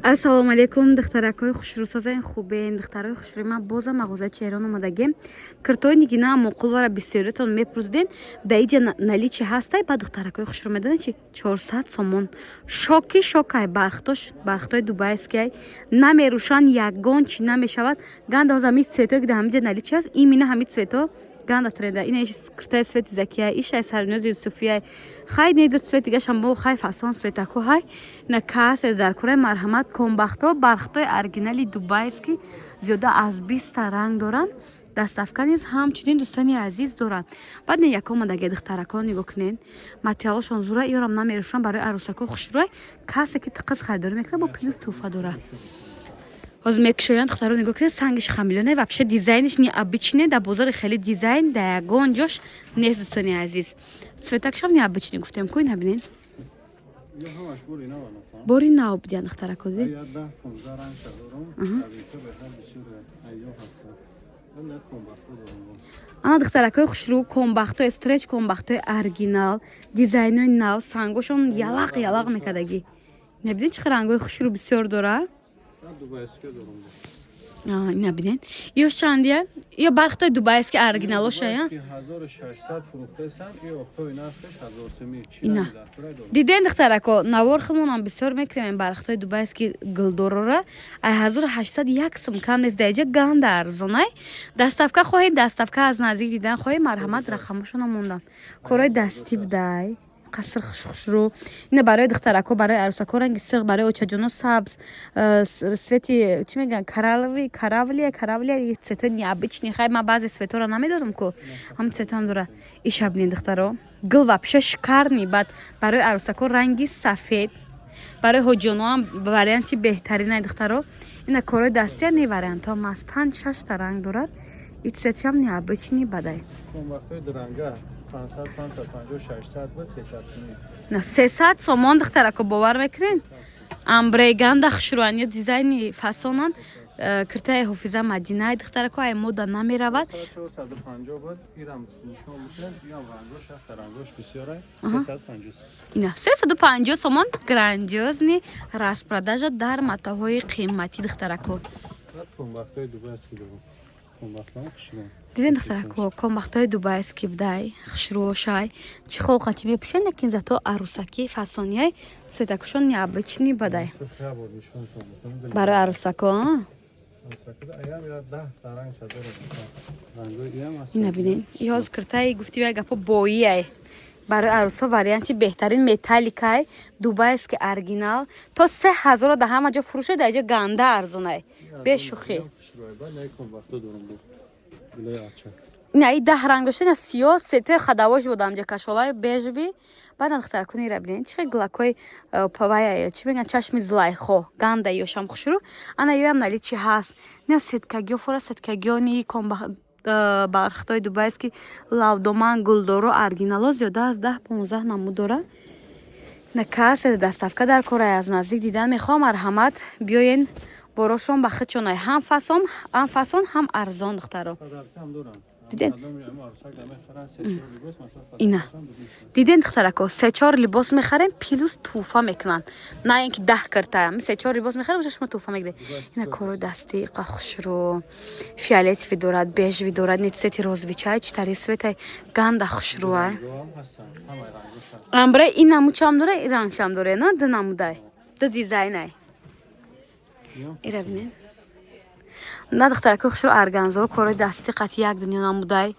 Ассалому алейкум, духтаракои хушрӯсозаи хубен, духтарои хушрӯи ман боза мағозаи Чеҳрон омадагем. Киртои нигина муқулвара бисёритон мепурсиден, да иҷа нали чи ҳастай? Ба духтаракои хушрӯ медонед чи 400 сомон. Шоки шокай бархтои дубайскай намерӯшан, ягон чи намешавад. Ганда ҳоза ҳамин цветое ки дар ҳамин ҷа нали чи ҳаст, ин мина ҳамин цвето ганда тренда. Ина киртои свети закияй, ишай сарнёзи Суфияй. Хай недо цвет дигашам бо хай фасон светаку хай. На касе дар кураи марҳамат комбахто бархтои оригинали дубайски зиёда аз 20 ранг доранд. Даставка низ ҳамчунин дӯстони азиз доранд. Баъд не яком мадаги духтаракон нигоҳ кунен. Материалошон зура иёрам намерӯшан барои арӯсако хушрӯй. Касе ки қиз харидорӣ мекунад бо плюс туҳфа дора. Ҳозир мекушоянд духтаро нигоҳ кунед, сангиш хамилёне вообще дизайниш необычне, дар бозори хеле дизайн дар ягон ҷош нест дӯстони азиз. Цветакшам необычне гуфтем ку ина бинен. Бори нав бидиан духтарако дидед. Ана духтаракои хушрӯ комбахтои стреч, комбахтои оригинал, дизайнои нав, сангошон ялақ мекардагӣ. Набидед чӣ рангои хушрӯ бисёр дора? Набинен. Ё чандия? Ё бархтои дубайски оригиналошая? 1600 фурухтасан, ё октои нархш 1300. Ина. Диден духтарако, наворхмонам бисёр мекунем бархтои дубайски гилдорора. 1800 як сум кам нест даҷа ганда арзонай. Даставка хоҳед, даставка аз наздик дидан хоҳед, марҳамат рақамошона мондам. Корои дастӣ будай. Қаср хушрӯ. Ина барои духтарако, барои арӯсако ранги сиқ, барои очаҷоно сабз, свети чӣ мегӯянд, каравлия, цветои необычни. Хай ман баъзе цветоро намедорам ку. Ҳамин цветоам дора. Иша бинед духтаро. Гил вообще шикарни. Баъд барои арӯсако ранги сафед. Барои ҳоҷоноам варианти беҳтаринай духтаро. Ина корои дастия не вариантам аст. 5-6 та ранг дорад. И цветшам необычни бадай. Комбахтои дранга 500, 550, 600 ва 300 сомон. На 300 сомон духтарако бовар мекунед? Амбрейганда хушрӯани дизайни фасонан киртаи ҳофиза Мадинай духтарако ай мода намеравад. 450 буд, ирам нишон мекунем, ям рангош аст, рангош бисёрай, 350. Ина 350 сомон грандиозни распродажа дар матоъҳои қиматӣ духтарако. Комбахтои дубайски дорам. Комбахтои хушрӯ. Диден духтарако, комбахтои дубайски будай, хушрӯошай. Чӣ холқати мепӯшен, якин зато арӯсаки фасонияй цветакушон необычни бадай. Барои арӯсако, ина бинен. И ҳозир киртаи гуфтивай гапо боияй. Барои арӯсо варианти беҳтарин металликай, дубайски оригинал. То 3000 дар ҳама ҷо фурӯшед, дар ҷа ганда арзонай. Бешӯхӣ. Не, и 10 ранг дошта, ина сиёҳ, сетои хадавош буд амҷа кашолаи бежеви. Баъдан духтарако нира бинен, чӣ гилакои павая, чӣ мегӯянд, чашми Зулайхо, ганда ёшам хушрӯ. Ана ёям нали чӣ ҳаст. Не сеткагиё фора сеткагиёни бархтои дубайски лавдоман гулдоро оригинало зиёда аз 10-15 намуд дора. На касе даставка дар корай аз наздик дидан мехоҳам, марҳамат биёен борошон ба хичонай. Ҳам фасон, ҳам арзон духтаро. Диден? Ина. Диден духтарако, 3-4 либос мехарем, плюс туҳфа мекунанд. На ин ки 10 киртаям, 3-4 либос мехарем, ва шумо туҳфа мегиред. Ина корои дастӣ хушрӯ, фиолетови дорад, бежеви дорад, не цвети розовичай, читари светай ганда хушрӯай. Амбре ин намучам дора, ин рангшам дора, на ду намудай. Ду дизайнай. Ира бинен. На духтарако хушрӯ органзо корои дастӣ қати як дунё намудай.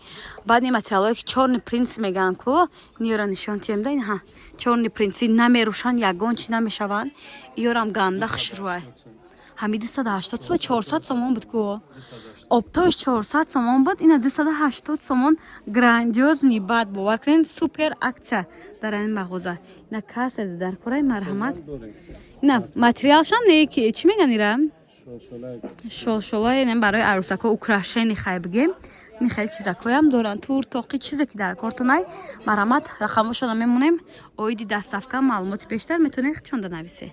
Баъд не материалое ки чорни принц мегӯянд ку, ниёра нишон тиемда, ин ҳа чорни принци намерӯшанд, ягон чи намешаванд. Иёрам ганда хушрӯай. Ҳами 280 сомон, 400 сомон буд ку. Обтоиш 400 сомон буд, ина 280 сомон грандиозни. Баъд бовар кунед, супер аксия дар ин мағоза. Ина касе дар кораи марҳамат. Ина материалшам не ки чӣ мегӯянд ира? Шолшолай, не барои арӯсако украшени хай бигем. Ин хеле чизакоям доранд, тур тоқи чизе ки дар кортонай. Марҳамат рақамошона мемонем. Оиди даставка маълумоти бештар метавонед хичонда нависед.